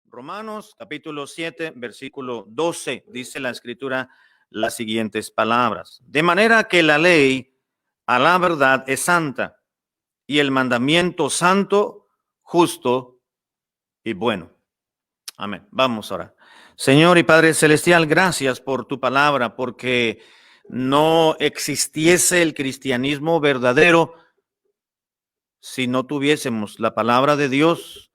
Romanos capítulo 7, versículo 12, dice la escritura las siguientes palabras. De manera que la ley a la verdad es santa y el mandamiento santo, justo y bueno. Amén. Vamos ahora. Señor y Padre Celestial, gracias por tu palabra, porque no existiese el cristianismo verdadero si no tuviésemos la palabra de Dios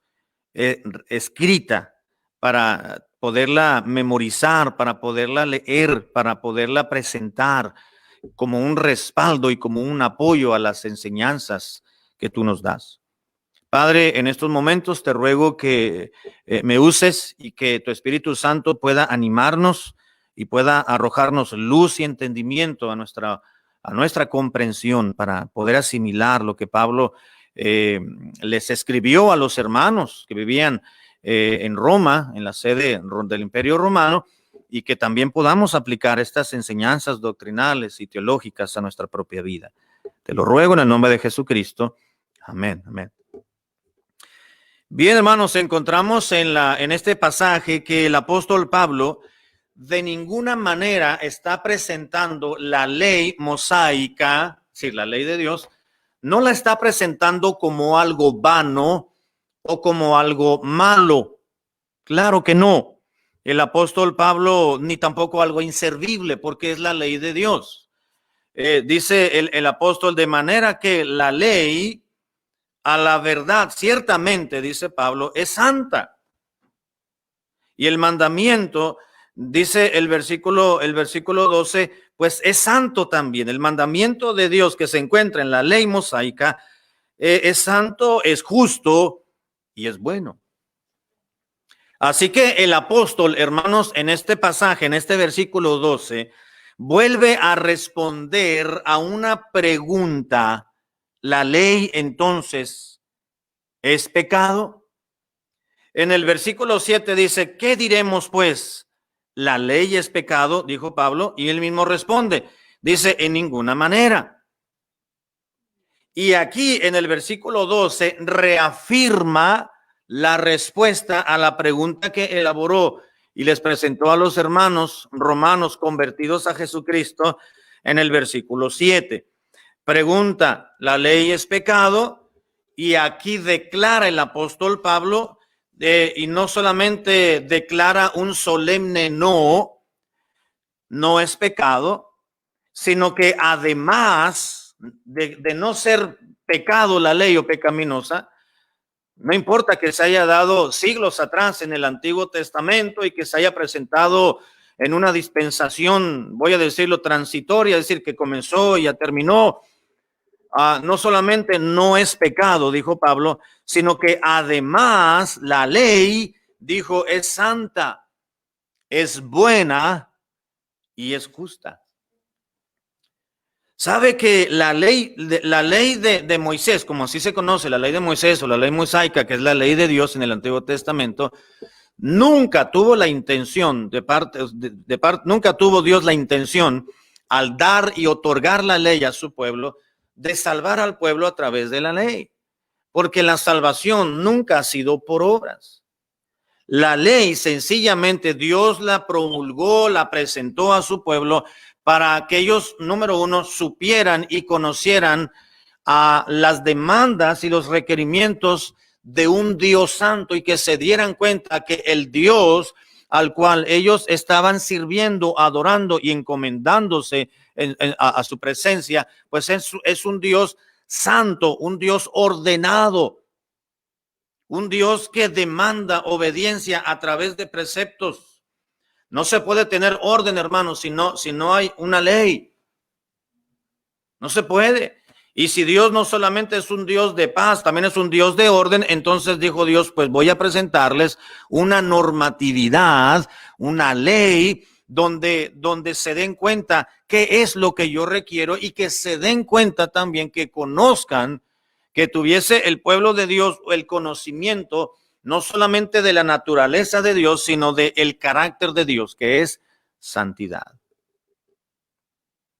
escrita para poderla memorizar, para poderla leer, para poderla presentar como un respaldo y como un apoyo a las enseñanzas que tú nos das. Padre, en estos momentos te ruego que me uses y que tu Espíritu Santo pueda animarnos y pueda arrojarnos luz y entendimiento a nuestra comprensión para poder asimilar lo que Pablo les escribió a los hermanos que vivían en Roma, en la sede del Imperio Romano, y que también podamos aplicar estas enseñanzas doctrinales y teológicas a nuestra propia vida. Te lo ruego en el nombre de Jesucristo. Amén, amén. Bien, hermanos, encontramos en este pasaje que el apóstol Pablo de ninguna manera está presentando la ley mosaica, sí, la ley de Dios, no la está presentando como algo vano o como algo malo. Claro que no. El apóstol Pablo ni tampoco algo inservible, porque es la ley de Dios. Dice el apóstol, de manera que la ley a la verdad, ciertamente, dice Pablo, es santa. Y el mandamiento, dice el versículo 12, pues es santo también. El mandamiento de Dios que se encuentra en la ley mosaica es santo, es justo y es bueno. Así que el apóstol, hermanos, en este pasaje, en este versículo 12, vuelve a responder a una pregunta. La ley, entonces, ¿es pecado? En el versículo 7 dice, ¿qué diremos pues? ¿La ley es pecado? Dijo Pablo, y él mismo responde, dice, en ninguna manera. Y aquí en el versículo 12 reafirma la respuesta a la pregunta que elaboró y les presentó a los hermanos romanos convertidos a Jesucristo en el versículo 7. Pregunta, ¿la ley es pecado? Y aquí declara el apóstol Pablo, y no solamente declara un solemne no es pecado, sino que además de no ser pecado la ley o pecaminosa, no importa que se haya dado siglos atrás en el Antiguo Testamento y que se haya presentado en una dispensación, voy a decirlo, transitoria, es decir, que comenzó y ya terminó. No solamente no es pecado, dijo Pablo, sino que además la ley, dijo, es santa, es buena y es justa. Sabe que la ley de Moisés, como así se conoce, la ley de Moisés o la ley mosaica, que es la ley de Dios en el Antiguo Testamento, nunca tuvo la intención nunca tuvo Dios la intención al dar y otorgar la ley a su pueblo de salvar al pueblo a través de la ley, porque la salvación nunca ha sido por obras. La ley sencillamente Dios la promulgó, la presentó a su pueblo para que ellos, número uno, supieran y conocieran las demandas y los requerimientos de un Dios santo y que se dieran cuenta que el Dios al cual ellos estaban sirviendo, adorando y encomendándose a su presencia, pues es un Dios santo, un Dios ordenado, un Dios que demanda obediencia a través de preceptos. No se puede tener orden, hermanos, si no hay una ley. No se puede. Y si Dios no solamente es un Dios de paz, también es un Dios de orden, entonces dijo Dios, pues voy a presentarles una normatividad, una ley donde se den cuenta qué es lo que yo requiero y que se den cuenta también, que conozcan, que tuviese el pueblo de Dios el conocimiento no solamente de la naturaleza de Dios, sino del carácter de Dios, que es santidad.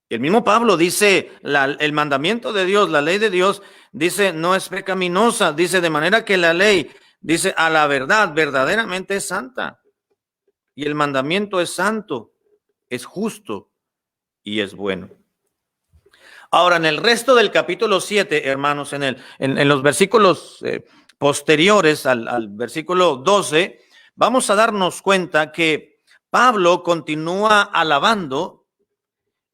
El mismo Pablo dice, el mandamiento de Dios, la ley de Dios, dice, no es pecaminosa, dice, de manera que la ley Dice, a la verdad, verdaderamente es santa. Y el mandamiento es santo, es justo y es bueno. Ahora, en el resto del capítulo 7, hermanos, en los versículos posteriores al versículo 12, vamos a darnos cuenta que Pablo continúa alabando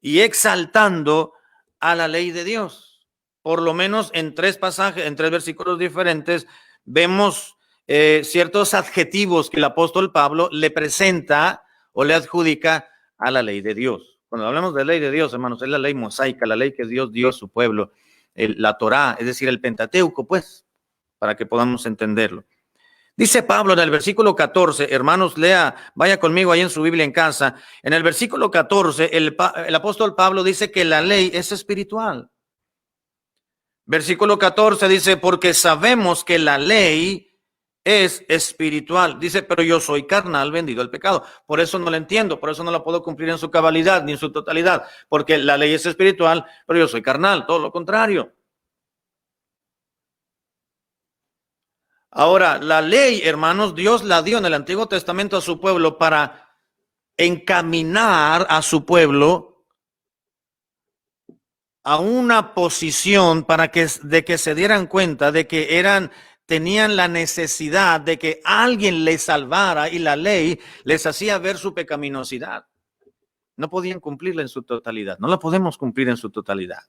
y exaltando a la ley de Dios. Por lo menos en tres pasajes, en tres versículos diferentes, vemos ciertos adjetivos que el apóstol Pablo le presenta o le adjudica a la ley de Dios. Cuando hablamos de ley de Dios, hermanos, es la ley mosaica, la ley que Dios dio a su pueblo, la Torá, es decir, el Pentateuco, pues, para que podamos entenderlo. Dice Pablo en el versículo 14, hermanos, vaya conmigo ahí en su Biblia en casa. En el versículo 14, el apóstol Pablo dice que la ley es espiritual. Versículo 14 dice, porque sabemos que la ley es espiritual. Dice, pero yo soy carnal, vendido al pecado. Por eso no la entiendo, por eso no la puedo cumplir en su cabalidad ni en su totalidad, porque la ley es espiritual, pero yo soy carnal, todo lo contrario. Ahora, la ley, hermanos, Dios la dio en el Antiguo Testamento a su pueblo para encaminar a su pueblo a una posición de que se dieran cuenta de que tenían la necesidad de que alguien les salvara y la ley les hacía ver su pecaminosidad. No podían cumplirla en su totalidad, no la podemos cumplir en su totalidad.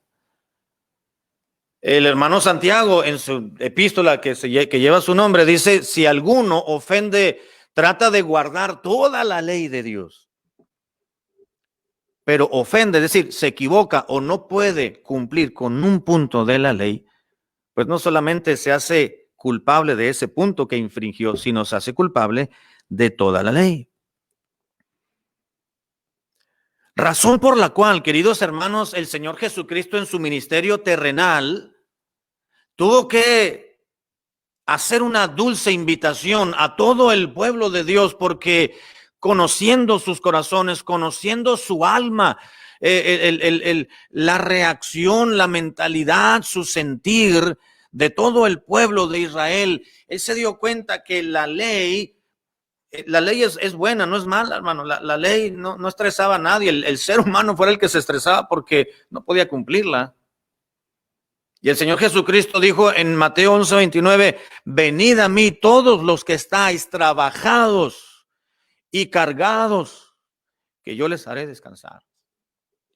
El hermano Santiago en su epístola que lleva su nombre dice, si alguno ofende, trata de guardar toda la ley de Dios, pero ofende, es decir, se equivoca o no puede cumplir con un punto de la ley, pues no solamente se hace culpable de ese punto que infringió, sino se hace culpable de toda la ley. Razón por la cual, queridos hermanos, el Señor Jesucristo en su ministerio terrenal tuvo que hacer una dulce invitación a todo el pueblo de Dios, porque conociendo sus corazones, conociendo su alma, la reacción, la mentalidad, su sentir de todo el pueblo de Israel, él se dio cuenta que la ley es buena, no es mala, hermano. La ley no estresaba a nadie. El ser humano fue el que se estresaba porque no podía cumplirla. Y el Señor Jesucristo dijo en Mateo 11:29, venid a mí todos los que estáis trabajados y cargados, que yo les haré descansar.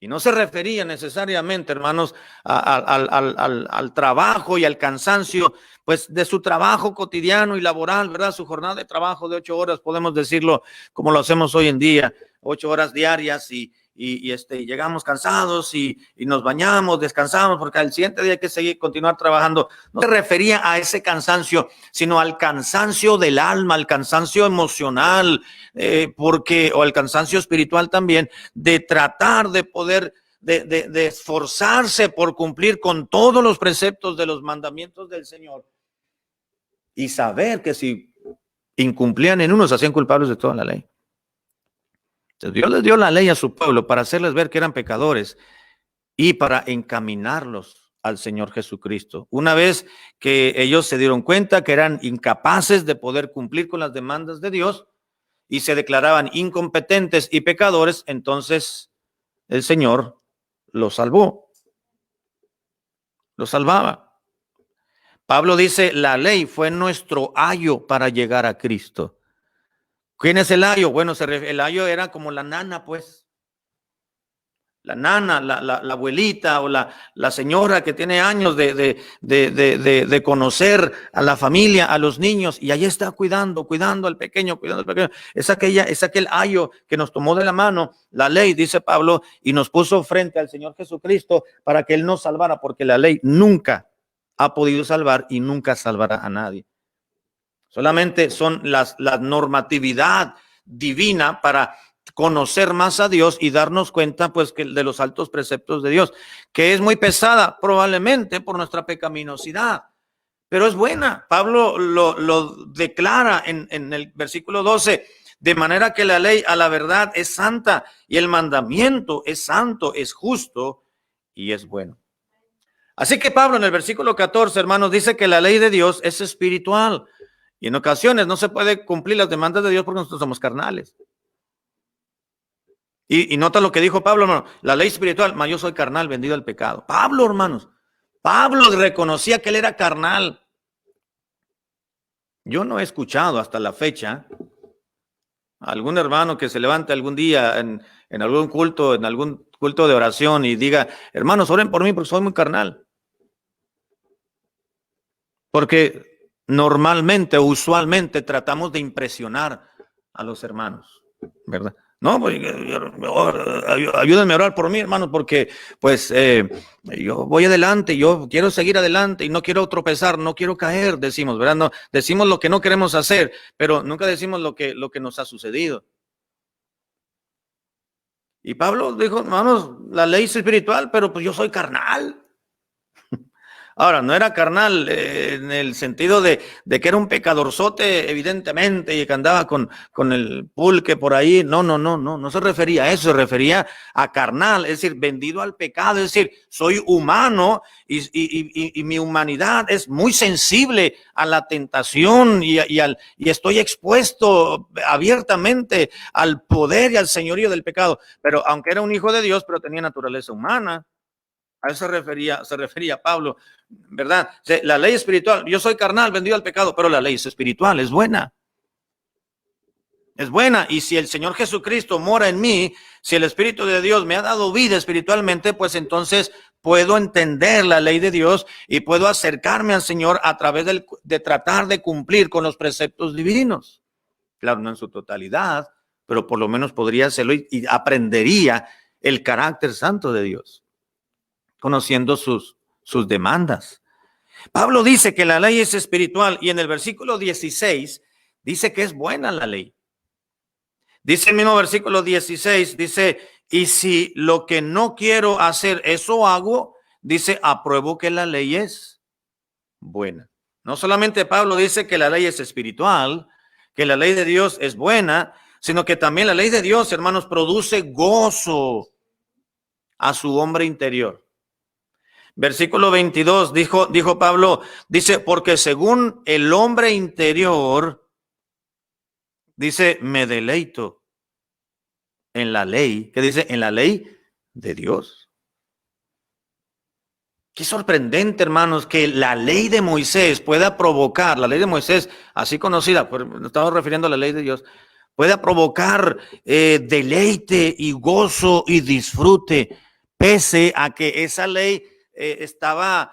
Y no se refería necesariamente, hermanos, al trabajo y al cansancio, pues de su trabajo cotidiano y laboral, ¿verdad? Su jornada de trabajo de 8 horas, podemos decirlo como lo hacemos hoy en día, 8 horas diarias y llegamos cansados y nos bañamos, descansamos, porque al siguiente día hay que continuar trabajando. No se refería a ese cansancio, sino al cansancio del alma, al cansancio emocional, o al cansancio espiritual también, de tratar de poder, de esforzarse por cumplir con todos los preceptos de los mandamientos del Señor y saber que si incumplían en uno, se hacían culpables de toda la ley. Dios les dio la ley a su pueblo para hacerles ver que eran pecadores y para encaminarlos al Señor Jesucristo. Una vez que ellos se dieron cuenta que eran incapaces de poder cumplir con las demandas de Dios y se declaraban incompetentes y pecadores, entonces el Señor los salvó, los salvaba. Pablo dice, la ley fue nuestro ayo para llegar a Cristo. ¿Quién es el ayo? Bueno, el ayo era como la nana, pues. La nana, la abuelita o la señora que tiene años de conocer a la familia, a los niños, y ahí está cuidando al pequeño, Es aquel ayo que nos tomó de la mano, la ley, dice Pablo, y nos puso frente al Señor Jesucristo para que Él nos salvara, porque la ley nunca ha podido salvar y nunca salvará a nadie. Solamente son la normatividad divina para conocer más a Dios y darnos cuenta, pues, que de los altos preceptos de Dios, que es muy pesada probablemente por nuestra pecaminosidad, pero es buena. Pablo lo declara en el versículo 12, de manera que la ley a la verdad es santa y el mandamiento es santo, es justo y es bueno. Así que Pablo en el versículo 14, hermanos, dice que la ley de Dios es espiritual. Y en ocasiones no se puede cumplir las demandas de Dios porque nosotros somos carnales. Y nota lo que dijo Pablo, hermano, la ley espiritual, mas yo soy carnal, vendido al pecado. Pablo, hermanos, Pablo reconocía que él era carnal. Yo no he escuchado hasta la fecha a algún hermano que se levante algún día en algún culto de oración y diga, hermanos, oren por mí porque soy muy carnal. Porque normalmente, usualmente tratamos de impresionar a los hermanos, ¿verdad? No, pues, ayúdenme a orar por mí, hermanos, porque pues yo voy adelante, yo quiero seguir adelante y no quiero tropezar, no quiero caer, decimos, ¿verdad? No, decimos lo que no queremos hacer, pero nunca decimos lo que nos ha sucedido. Y Pablo dijo, hermanos, la ley es espiritual, pero pues yo soy carnal. Ahora, no era carnal en el sentido de que era un pecadorzote, evidentemente, y que andaba con el pulque por ahí. No se refería a eso, se refería a carnal, es decir, vendido al pecado, es decir, soy humano y mi humanidad es muy sensible a la tentación y estoy expuesto abiertamente al poder y al señorío del pecado. Pero aunque era un hijo de Dios, pero tenía naturaleza humana. A eso se refería Pablo, ¿verdad? La ley espiritual, yo soy carnal, vendido al pecado, pero la ley es espiritual, es buena. Es buena, y si el Señor Jesucristo mora en mí, si el Espíritu de Dios me ha dado vida espiritualmente, pues entonces puedo entender la ley de Dios y puedo acercarme al Señor a través de tratar de cumplir con los preceptos divinos. Claro, no en su totalidad, pero por lo menos podría hacerlo y aprendería el carácter santo de Dios, conociendo sus demandas. Pablo dice que la ley es espiritual y en el versículo 16 dice que es buena la ley. Dice el mismo versículo 16, dice, y si lo que no quiero hacer, eso hago, dice, apruebo que la ley es buena. No solamente Pablo dice que la ley es espiritual, que la ley de Dios es buena, sino que también la ley de Dios, hermanos, produce gozo a su hombre interior. Versículo 22, dijo Pablo, dice, porque según el hombre interior, dice, me deleito en la ley, ¿qué dice? En la ley de Dios. Qué sorprendente, hermanos, que la ley de Moisés pueda provocar, la ley de Moisés, así conocida, pues nos estamos refiriendo a la ley de Dios, pueda provocar deleite y gozo y disfrute, pese a que esa ley estaba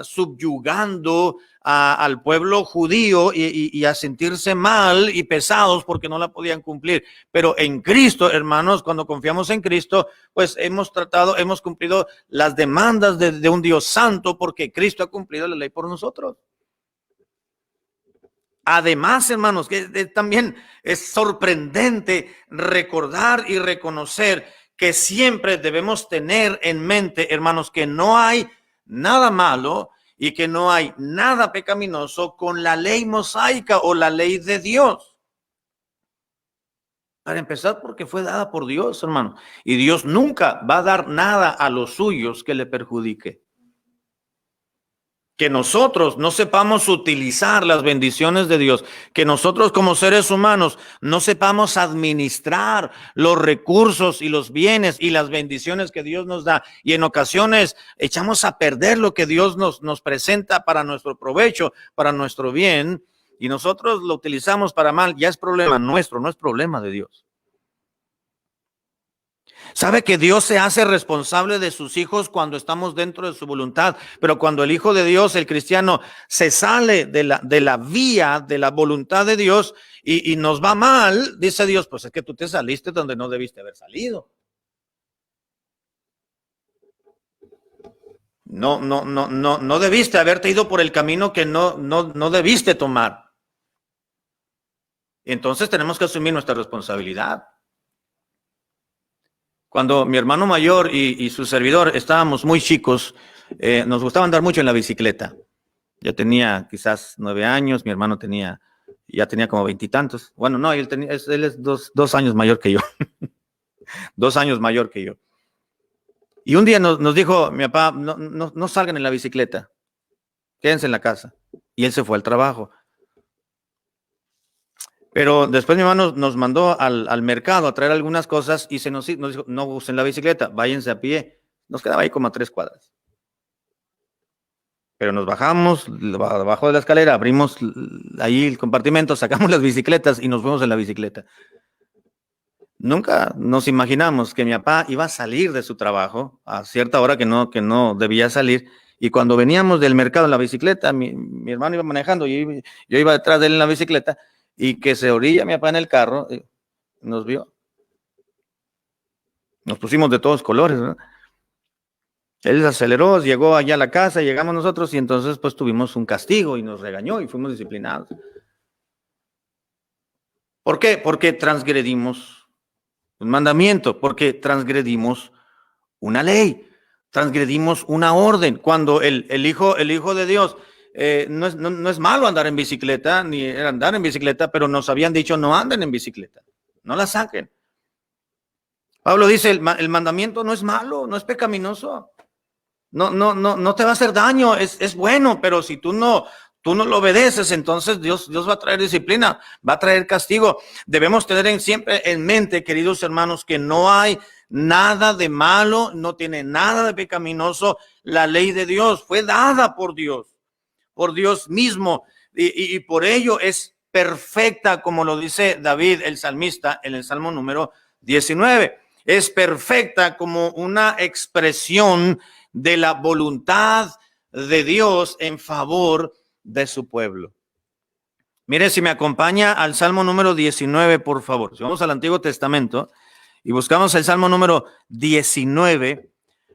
subyugando al pueblo judío y a sentirse mal y pesados porque no la podían cumplir. Pero en Cristo, hermanos, cuando confiamos en Cristo, pues hemos cumplido las demandas de un Dios santo porque Cristo ha cumplido la ley por nosotros. Además, hermanos, que también es sorprendente recordar y reconocer que siempre debemos tener en mente, hermanos, que no hay nada malo y que no hay nada pecaminoso con la ley mosaica o la ley de Dios. Para empezar, porque fue dada por Dios, hermano. Y Dios nunca va a dar nada a los suyos que le perjudique. Que nosotros no sepamos utilizar las bendiciones de Dios, que nosotros como seres humanos no sepamos administrar los recursos y los bienes y las bendiciones que Dios nos da. Y en ocasiones echamos a perder lo que Dios nos presenta para nuestro provecho, para nuestro bien, y nosotros lo utilizamos para mal. Ya es problema nuestro, no es problema de Dios. Sabe que Dios se hace responsable de sus hijos cuando estamos dentro de su voluntad, pero cuando el hijo de Dios, el cristiano, se sale de la vía de la voluntad de Dios y nos va mal, dice Dios, pues es que tú te saliste donde no debiste haber salido. No debiste haberte ido por el camino que no debiste tomar. Entonces tenemos que asumir nuestra responsabilidad. Cuando mi hermano mayor y su servidor estábamos muy chicos, nos gustaba andar mucho en la bicicleta. Yo tenía quizás 9 años, mi hermano ya tenía como 20 y tantos. Bueno, no, él es dos años mayor que yo. 2 años mayor que yo. Y un día nos dijo mi papá, no salgan en la bicicleta, quédense en la casa. Y él se fue al trabajo. Pero después mi hermano nos mandó al mercado a traer algunas cosas y nos dijo, no usen la bicicleta, váyanse a pie. Nos quedaba ahí como a 3 cuadras. Pero nos bajamos, abajo de la escalera, abrimos ahí el compartimento, sacamos las bicicletas y nos fuimos en la bicicleta. Nunca nos imaginamos que mi papá iba a salir de su trabajo a cierta hora que no debía salir. Y cuando veníamos del mercado en la bicicleta, mi hermano iba manejando, yo iba detrás de él en la bicicleta, y que se orilla mi papá en el carro, nos vio. Nos pusimos de todos colores, ¿no? Él aceleró, llegó allá a la casa, llegamos nosotros y entonces pues tuvimos un castigo y nos regañó y fuimos disciplinados. ¿Por qué? Porque transgredimos un mandamiento, porque transgredimos una ley, transgredimos una orden. Cuando el hijo de Dios, no es malo andar en bicicleta, ni era andar en bicicleta, pero nos habían dicho no anden en bicicleta, no la saquen. Pablo dice, el mandamiento no es malo, no es pecaminoso. No te va a hacer daño, es bueno, pero si tú no lo obedeces, entonces Dios va a traer disciplina, va a traer castigo. Debemos tener siempre en mente, queridos hermanos, que no hay nada de malo, no tiene nada de pecaminoso. La ley de Dios fue dada por Dios mismo, y por ello es perfecta, como lo dice David, el salmista, en el Salmo número 19. Es perfecta como una expresión de la voluntad de Dios en favor de su pueblo. Mire, si me acompaña al Salmo número 19, por favor. Si vamos al Antiguo Testamento y buscamos el Salmo número 19,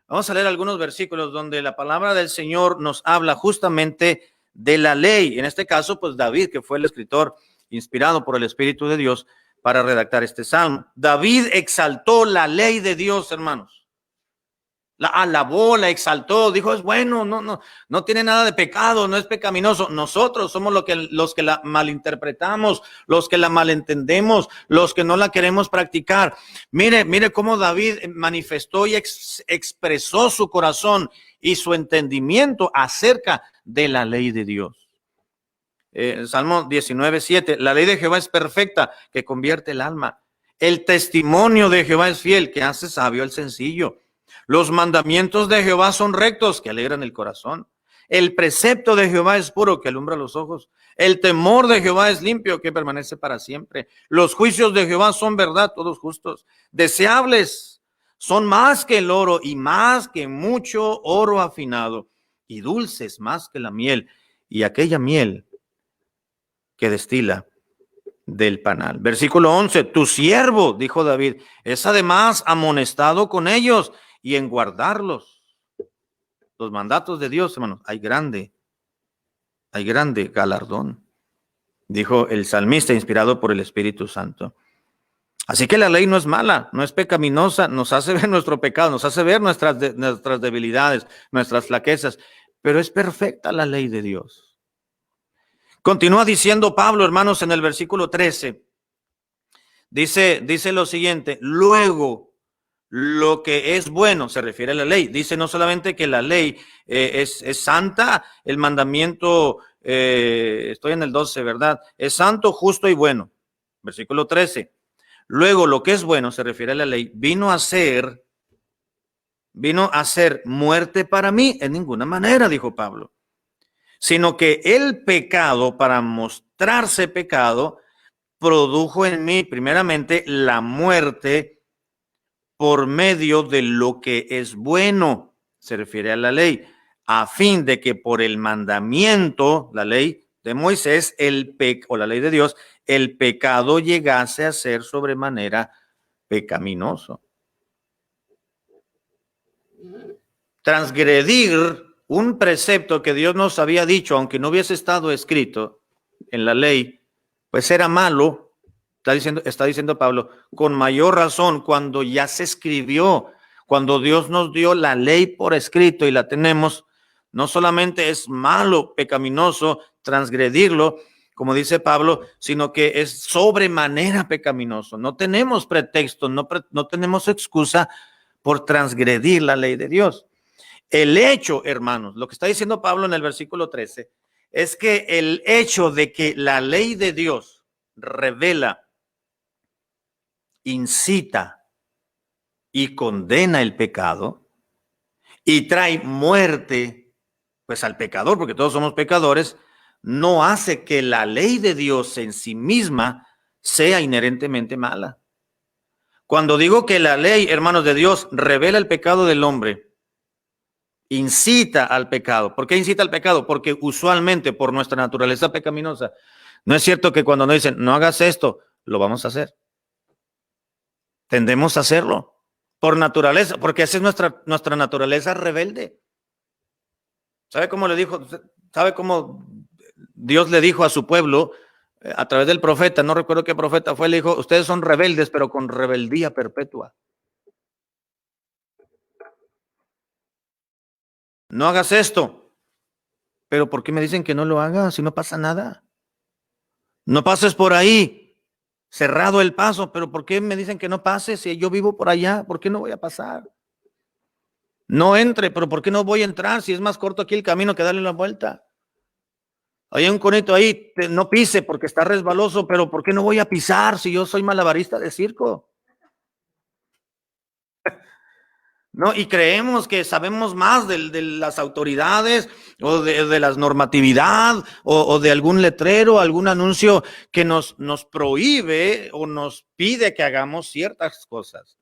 vamos a leer algunos versículos donde la palabra del Señor nos habla justamente de la ley. En este caso, pues David, que fue el escritor inspirado por el Espíritu de Dios para redactar este salmo. David exaltó la ley de Dios, hermanos. La alabó, la exaltó, dijo, es bueno, no tiene nada de pecado, no es pecaminoso. Nosotros somos los que la malinterpretamos, los que la malentendemos, los que no la queremos practicar. Mire cómo David manifestó y expresó su corazón y su entendimiento acerca de la ley de Dios. Salmo 19:7, la ley de Jehová es perfecta, que convierte el alma. El testimonio de Jehová es fiel, que hace sabio al sencillo. Los mandamientos de Jehová son rectos, que alegran el corazón. El precepto de Jehová es puro, que alumbra los ojos. El temor de Jehová es limpio, que permanece para siempre. Los juicios de Jehová son verdad, todos justos. Deseables son más que el oro y más que mucho oro afinado, y dulces más que la miel, y aquella miel que destila del panal. Versículo 11, tu siervo, dijo David, es además amonestado con ellos y en guardarlos. Los mandatos de Dios, hermanos, hay grande galardón, dijo el salmista inspirado por el Espíritu Santo. Así que la ley no es mala, no es pecaminosa, nos hace ver nuestro pecado, nos hace ver nuestras debilidades, nuestras flaquezas, pero es perfecta la ley de Dios. Continúa diciendo Pablo, hermanos, en el versículo 13. Dice lo siguiente, luego lo que es bueno, se refiere a la ley. Dice no solamente que la ley es santa, el mandamiento, estoy en el 12, ¿verdad? Es santo, justo y bueno. Versículo 13. Luego lo que es bueno, se refiere a la ley, vino a ser muerte para mí, en ninguna manera, dijo Pablo. Sino que el pecado, para mostrarse pecado, produjo en mí primeramente la muerte por medio de lo que es bueno, se refiere a la ley, a fin de que por el mandamiento, la ley de Moisés, o la ley de Dios, el pecado llegase a ser sobremanera pecaminoso. Transgredir un precepto que Dios nos había dicho, aunque no hubiese estado escrito en la ley, pues era malo, está diciendo Pablo, con mayor razón cuando ya se escribió, cuando Dios nos dio la ley por escrito y la tenemos, no solamente es malo, pecaminoso, transgredirlo, como dice Pablo, sino que es sobremanera pecaminoso. No tenemos pretexto, no tenemos excusa por transgredir la ley de Dios. El hecho, hermanos, lo que está diciendo Pablo en el versículo 13, es que el hecho de que la ley de Dios, revela, incita y condena el pecado y trae muerte, pues al pecador, porque todos somos pecadores, no hace que la ley de Dios en sí misma sea inherentemente mala. Cuando digo que la ley, hermanos de Dios, revela el pecado del hombre, incita al pecado. ¿Por qué incita al pecado? Porque usualmente por nuestra naturaleza pecaminosa, no es cierto que cuando nos dicen, no hagas esto, lo vamos a hacer. Tendemos a hacerlo por naturaleza, porque esa es nuestra naturaleza rebelde. ¿Sabe cómo le dijo? ¿Sabe cómo Dios le dijo a su pueblo a través del profeta? No recuerdo qué profeta fue. Le dijo, ustedes son rebeldes, pero con rebeldía perpetua. No hagas esto. Pero ¿por qué me dicen que no lo haga si no pasa nada? No pases por ahí. Cerrado el paso, pero ¿por qué me dicen que no pase si yo vivo por allá? ¿Por qué no voy a pasar? No entre, pero ¿por qué no voy a entrar si es más corto aquí el camino que darle la vuelta? Hay un conito ahí, no pise porque está resbaloso, pero ¿por qué no voy a pisar si yo soy malabarista de circo? ¿No? Y creemos que sabemos más de las autoridades o de la normatividad o de algún letrero, algún anuncio que nos prohíbe o nos pide que hagamos ciertas cosas.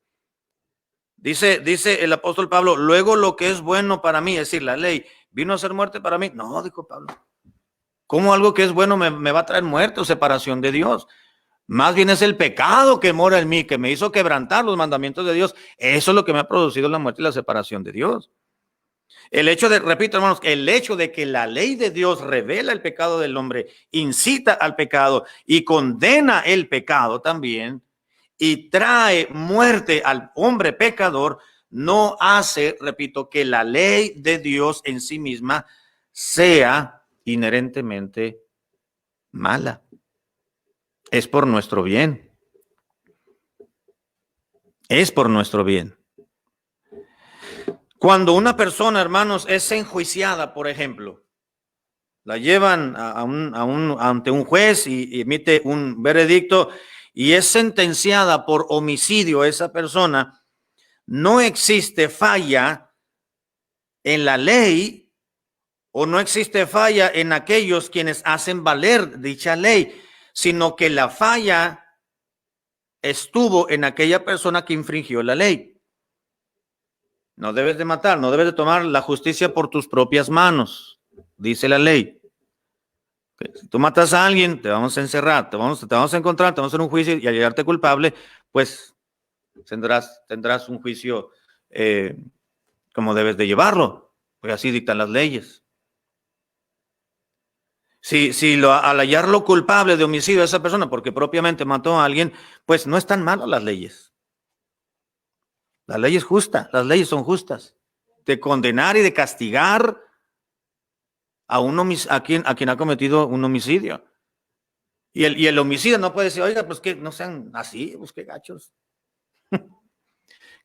Dice el apóstol Pablo, luego lo que es bueno para mí, es decir, la ley, ¿vino a ser muerte para mí? No, dijo Pablo. ¿Cómo algo que es bueno me va a traer muerte o separación de Dios? Más bien es el pecado que mora en mí, que me hizo quebrantar los mandamientos de Dios. Eso es lo que me ha producido la muerte y la separación de Dios. El hecho de, repito hermanos, el hecho de que la ley de Dios revela el pecado del hombre, incita al pecado y condena el pecado también, y trae muerte al hombre pecador, no hace, repito, que la ley de Dios en sí misma sea inherentemente mala. Es por nuestro bien. Es por nuestro bien. Cuando una persona, hermanos, es enjuiciada, por ejemplo, la llevan ante un juez y emite un veredicto y es sentenciada por homicidio esa persona, no existe falla en la ley o no existe falla en aquellos quienes hacen valer dicha ley, sino que la falla estuvo en aquella persona que infringió la ley. No debes de matar, no debes de tomar la justicia por tus propias manos, dice la ley. Si tú matas a alguien, te vamos a encerrar, te vamos a encontrar, te vamos a hacer un juicio y al llegarte culpable, pues tendrás un juicio como debes de llevarlo, pues así dictan las leyes. Al hallarlo culpable de homicidio a esa persona porque propiamente mató a alguien, pues no están malas las leyes. La ley es justa, las leyes son justas. De condenar y de castigar a quien ha cometido un homicidio. Y el homicida no puede decir, oiga, pues que no sean así, pues qué gachos.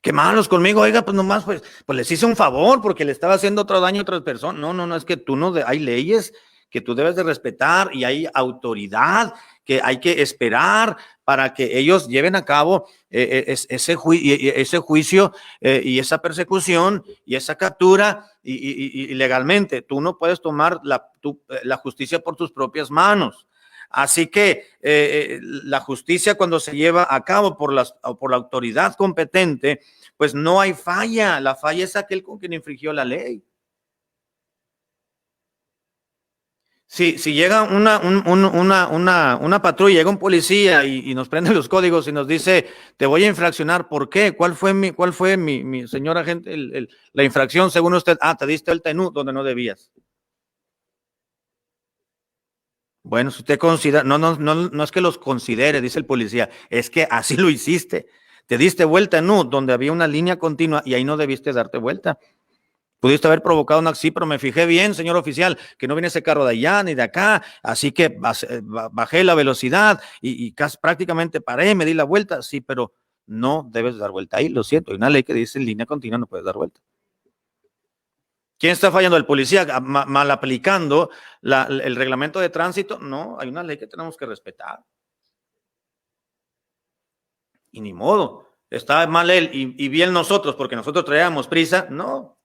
Qué malos conmigo, oiga, pues nomás, pues les hice un favor porque le estaba haciendo otro daño a otras personas. No, es que hay leyes que tú debes de respetar y hay autoridad que hay que esperar para que ellos lleven a cabo ese juicio y esa persecución y esa captura y legalmente. Tú no puedes tomar la justicia por tus propias manos. Así que la justicia cuando se lleva a cabo por la autoridad competente, pues no hay falla. La falla es aquel con quien infringió la ley. Si llega una patrulla, llega un policía y nos prende los códigos y nos dice, te voy a infraccionar, ¿por qué? ¿Cuál fue mi señor agente, la infracción según usted? Te diste el tenú donde no debías. Bueno, si usted considera, no es que los considere, dice el policía, es que así lo hiciste. Te diste vuelta en U, donde había una línea continua y ahí no debiste darte vuelta. Pudiste haber provocado un accidente, pero me fijé bien, señor oficial, que no viene ese carro de allá ni de acá, así que bajé la velocidad y casi prácticamente paré, me di la vuelta, sí, pero no debes dar vuelta ahí, lo siento, hay una ley que dice en línea continua no puedes dar vuelta. ¿Quién está fallando? ¿El policía mal aplicando el reglamento de tránsito? No, hay una ley que tenemos que respetar. Y ni modo, está mal él y bien nosotros porque nosotros traíamos prisa. No.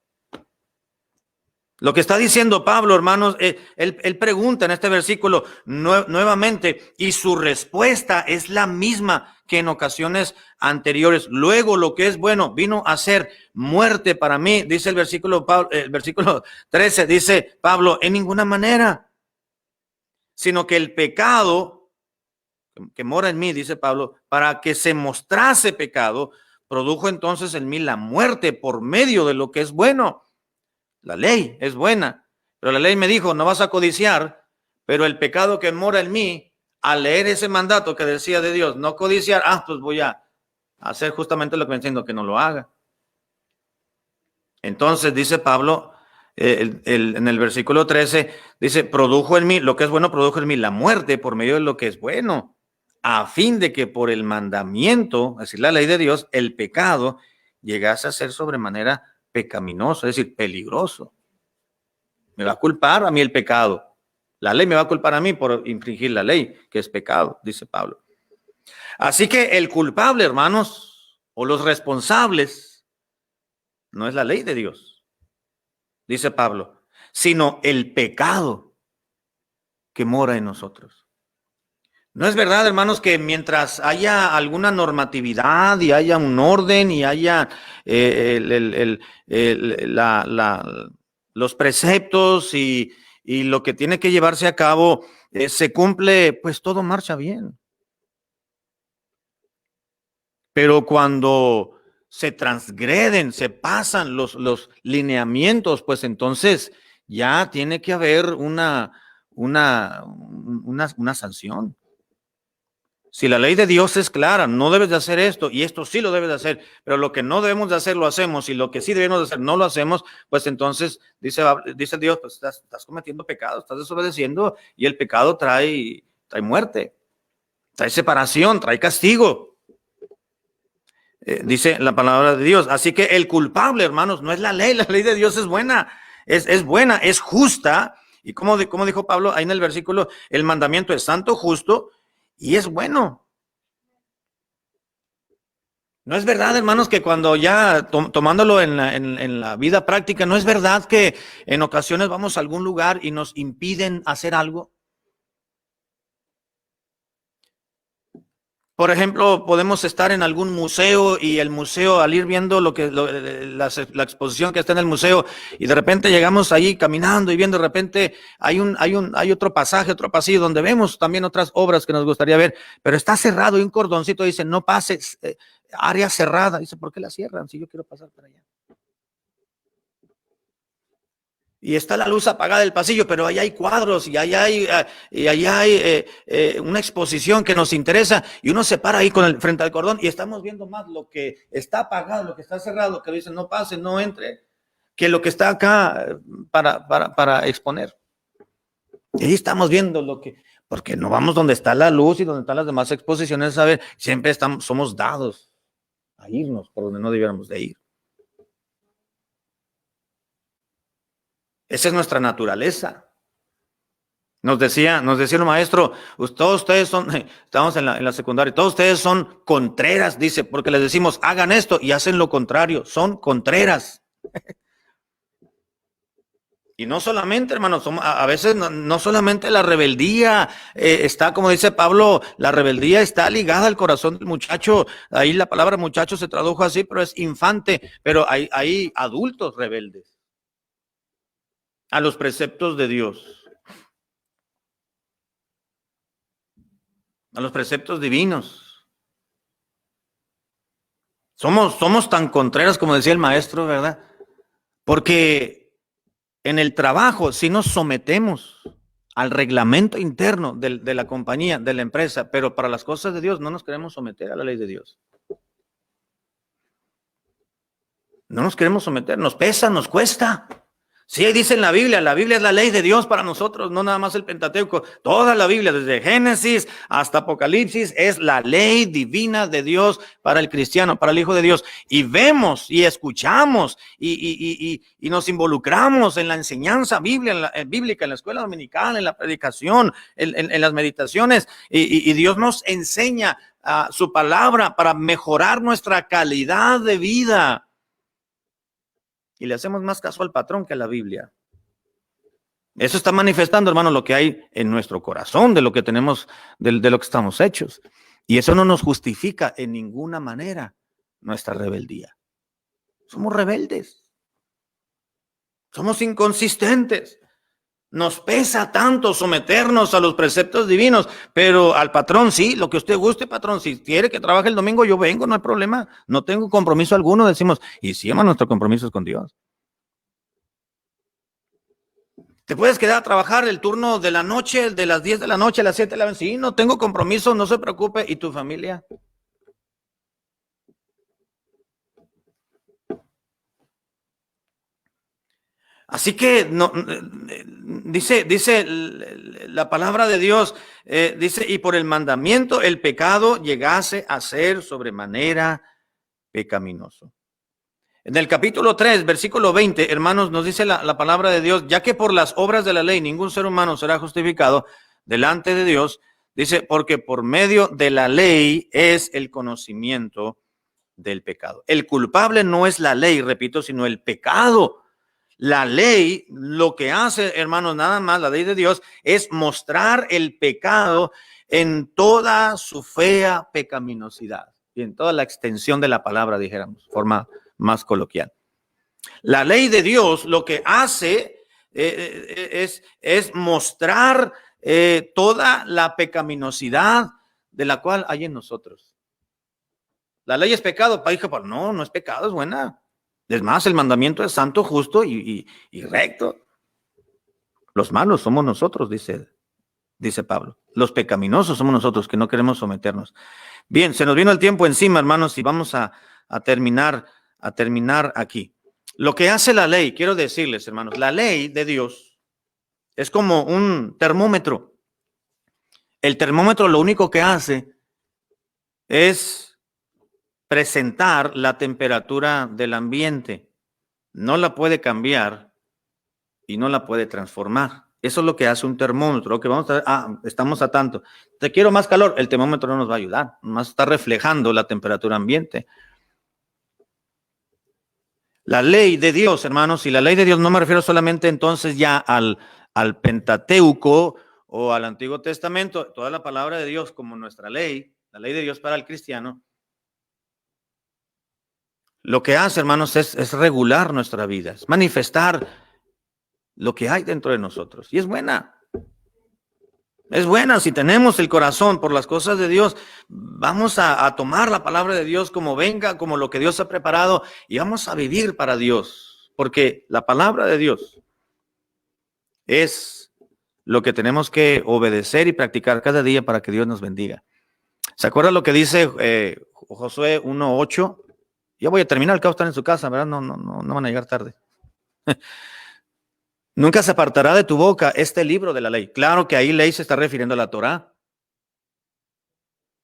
Lo que está diciendo Pablo, hermanos, él pregunta en este versículo nuevamente, y su respuesta es la misma que en ocasiones anteriores. Luego, lo que es bueno vino a ser muerte para mí, dice el versículo 13, dice Pablo, en ninguna manera, sino que el pecado que mora en mí, dice Pablo, para que se mostrase pecado, produjo entonces en mí la muerte por medio de lo que es bueno. La ley es buena, pero la ley me dijo, no vas a codiciar, pero el pecado que mora en mí, al leer ese mandato que decía de Dios, no codiciar, pues voy a hacer justamente lo que me está diciendo, que no lo haga. Entonces dice Pablo, en el versículo 13, dice, produjo en mí, lo que es bueno, produjo en mí la muerte por medio de lo que es bueno, a fin de que por el mandamiento, es decir, la ley de Dios, el pecado llegase a ser sobremanera pecaminoso, es decir, peligroso. Me va a culpar a mí el pecado. La ley me va a culpar a mí por infringir la ley, que es pecado, dice Pablo. Así que el culpable, hermanos, o los responsables, no es la ley de Dios, dice Pablo, sino el pecado que mora en nosotros. No es verdad, hermanos, que mientras haya alguna normatividad y haya un orden y haya los preceptos y lo que tiene que llevarse a cabo se cumple, pues todo marcha bien. Pero cuando se transgreden, se pasan los lineamientos, pues entonces ya tiene que haber una sanción. Si la ley de Dios es clara, no debes de hacer esto y esto sí lo debes de hacer, pero lo que no debemos de hacer lo hacemos y lo que sí debemos de hacer no lo hacemos, pues entonces dice Dios, pues estás cometiendo pecado, estás desobedeciendo y el pecado trae muerte, trae separación, trae castigo. Dice la palabra de Dios. Así que el culpable, hermanos, no es la ley de Dios es buena, es buena, es justa. Y como dijo Pablo ahí en el versículo, el mandamiento es santo, justo y es bueno. No es verdad, hermanos, que cuando ya tomándolo en la vida práctica, no es verdad que en ocasiones vamos a algún lugar y nos impiden hacer algo. Por ejemplo, podemos estar en algún museo y el museo, al ir viendo la exposición que está en el museo, y de repente llegamos ahí caminando y viendo, de repente hay otro pasaje, otro pasillo donde vemos también otras obras que nos gustaría ver, pero está cerrado y un cordoncito dice, no pases, área cerrada. Dice, ¿por qué la cierran si yo quiero pasar para allá? Y está la luz apagada del pasillo, pero ahí hay cuadros y ahí hay una exposición que nos interesa y uno se para ahí frente al cordón y estamos viendo más lo que está apagado, lo que está cerrado, que dicen no pase, no entre, que lo que está acá para exponer. Y ahí estamos viendo porque no vamos donde está la luz y donde están las demás exposiciones, a ver, siempre somos dados a irnos por donde no debiéramos de ir. Esa es nuestra naturaleza. Nos decía el maestro, todos ustedes estamos en la secundaria, todos ustedes son contreras, dice, porque les decimos, hagan esto y hacen lo contrario, son contreras. Y no solamente, hermanos, a veces no solamente la rebeldía está, como dice Pablo, la rebeldía está ligada al corazón del muchacho. Ahí la palabra muchacho se tradujo así, pero es infante, pero hay adultos rebeldes a los preceptos de Dios, a los preceptos divinos. Somos tan contreras como decía el maestro, ¿verdad? Porque en el trabajo sí nos sometemos al reglamento interno de la compañía, de la empresa, pero para las cosas de Dios no nos queremos someter a la ley de Dios. No nos queremos someter, nos pesa, nos cuesta. Sí, dice en la Biblia es la ley de Dios para nosotros, no nada más el Pentateuco. Toda la Biblia, desde Génesis hasta Apocalipsis, es la ley divina de Dios para el cristiano, para el Hijo de Dios. Y vemos y escuchamos y nos involucramos en la enseñanza bíblica, en la escuela dominical, en la predicación, en las meditaciones. Y Dios nos enseña su palabra para mejorar nuestra calidad de vida. Y le hacemos más caso al patrón que a la Biblia. Eso está manifestando, hermano, lo que hay en nuestro corazón, de lo que tenemos, de lo que estamos hechos. Y eso no nos justifica en ninguna manera nuestra rebeldía. Somos rebeldes. Somos inconsistentes. Nos pesa tanto someternos a los preceptos divinos, pero al patrón sí, lo que usted guste, patrón. Si quiere que trabaje el domingo, yo vengo, no hay problema. No tengo compromiso alguno, decimos. Y sí, hermano, nuestro compromiso es con Dios. ¿Te puedes quedar a trabajar el turno de la noche, de las 10 de la noche a las 7 de la noche? Sí, no tengo compromiso, no se preocupe. ¿Y tu familia? Así que no, dice la palabra de Dios, dice, y por el mandamiento el pecado llegase a ser sobremanera pecaminoso. En el capítulo 3, versículo 20, hermanos, nos dice la palabra de Dios, ya que por las obras de la ley ningún ser humano será justificado delante de Dios, dice, porque por medio de la ley es el conocimiento del pecado. El culpable no es la ley, repito, sino el pecado. La ley, lo que hace, hermanos, nada más, la ley de Dios, es mostrar el pecado en toda su fea pecaminosidad y en toda la extensión de la palabra, dijéramos, forma más coloquial. La ley de Dios lo que hace es mostrar toda la pecaminosidad de la cual hay en nosotros. La ley es pecado, no, no es pecado, es buena. Es más, el mandamiento es santo, justo y recto. Los malos somos nosotros, dice Pablo. Los pecaminosos somos nosotros que no queremos someternos. Bien, se nos vino el tiempo encima, hermanos, y vamos a terminar aquí. Lo que hace la ley, quiero decirles, hermanos, la ley de Dios es como un termómetro. El termómetro lo único que hace es presentar la temperatura del ambiente. No la puede cambiar y no la puede transformar. Eso es lo que hace un termómetro. Que vamos a estamos a tanto. Te quiero más calor. El termómetro no nos va a ayudar. Más está reflejando la temperatura ambiente. La ley de Dios, hermanos, y la ley de Dios no me refiero solamente entonces ya al Pentateuco o al Antiguo Testamento, toda la palabra de Dios como nuestra ley, la ley de Dios para el cristiano. Lo que hace, hermanos, es regular nuestra vida, es manifestar lo que hay dentro de nosotros. Y es buena. Es buena. Si tenemos el corazón por las cosas de Dios, vamos a tomar la palabra de Dios como venga, como lo que Dios ha preparado, y vamos a vivir para Dios. Porque la palabra de Dios es lo que tenemos que obedecer y practicar cada día para que Dios nos bendiga. ¿Se acuerda lo que dice Josué 1:8? Ya voy a terminar, el cabo está en su casa, ¿verdad? No van a llegar tarde. Nunca se apartará de tu boca este libro de la ley. Claro que ahí ley se está refiriendo a la Torá,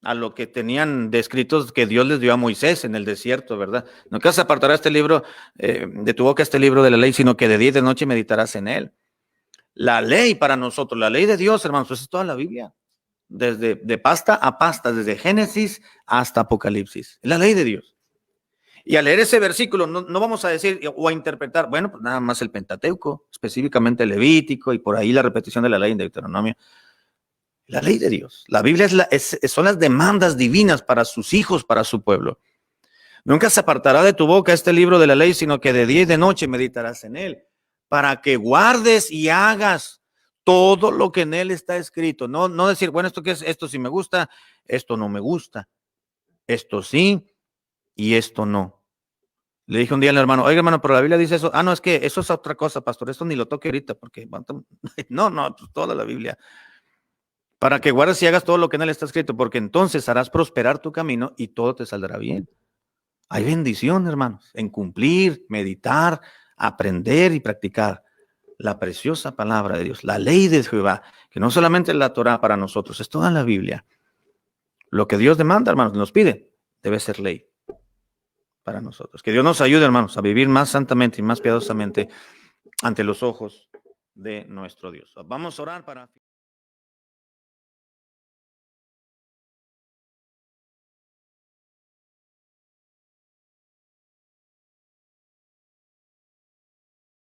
a lo que tenían descritos que Dios les dio a Moisés en el desierto, ¿verdad? Nunca se apartará este libro de tu boca este libro de la ley, sino que de día y de noche meditarás en él. La ley para nosotros, la ley de Dios, hermanos, eso es toda la Biblia. Desde de pasta a pasta, desde Génesis hasta Apocalipsis. Es la ley de Dios. Y al leer ese versículo no vamos a decir o a interpretar, bueno, pues nada más el Pentateuco, específicamente el Levítico y por ahí la repetición de la ley en Deuteronomio. La ley de Dios. La Biblia son las demandas divinas para sus hijos, para su pueblo. Nunca se apartará de tu boca este libro de la ley, sino que de día y de noche meditarás en él, para que guardes y hagas todo lo que en él está escrito. No decir, bueno, ¿esto qué es? Esto sí me gusta, esto no me gusta, esto sí y esto no. Le dije un día al hermano, oiga hermano, pero la Biblia dice eso. No, es que eso es otra cosa, pastor, esto ni lo toque ahorita, porque no, pues toda la Biblia. Para que guardes y hagas todo lo que en él está escrito, porque entonces harás prosperar tu camino y todo te saldrá bien. Hay bendición, hermanos, en cumplir, meditar, aprender y practicar la preciosa palabra de Dios, la ley de Jehová, que no solamente es la Torá para nosotros, es toda la Biblia. Lo que Dios demanda, hermanos, nos pide, debe ser ley para nosotros. Que Dios nos ayude, hermanos, a vivir más santamente y más piadosamente ante los ojos de nuestro Dios. Vamos a orar para